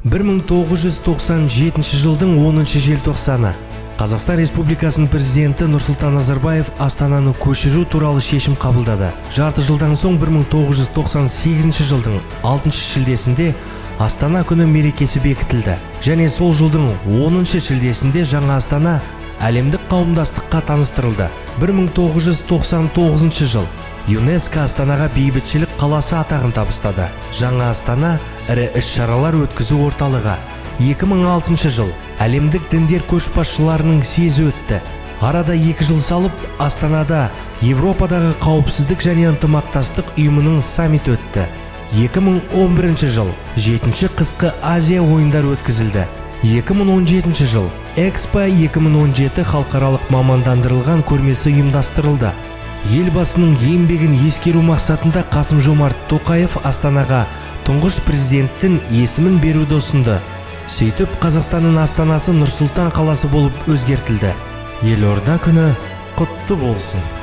1997 жылдың 10 желтоқсаны Қазақстан Республикасының президенті Нұрсұлтан Назарбаев Астананы көшіру туралы шешім қабылдады. Жарты жылдан соң 1998 жылдың 6 шілдесінде Астана күні мерекесі бекітілді. Және сол жылдың 10 шілдесінде жаңа Астана әлемдік қауымдастыққа таныстырылды. 1999 жыл ЮНЕСКО Астанаға бейбітшілік қаласы атағын табыстады. Жаңа Астана ірі іс-шаралар өткізу орталығы. 2006 жыл әлемдік діндер көшбасшыларының съезі өтті. Арада 2 жыл салып, Астанада Европадағы қауіпсіздік және ынтымақтастық ұйымының саммиті өтті. 2011 жыл 7-ші қысқы Азия ойындары өткізілді. 2017 жыл Экспо 2017 халықаралық мамандандырылған көрмесі ұйымдастырылды. Елбасының еңбегін ескеру мақсатында Қасым-Жомарт Тоқаев Астанаға тұңғыш президенттің есімін беруді ұсынды. Сөйтіп, Қазақстанның астанасы Нұр-Сұлтан қаласы болып өзгертілді. Елорда күні құтты болсын.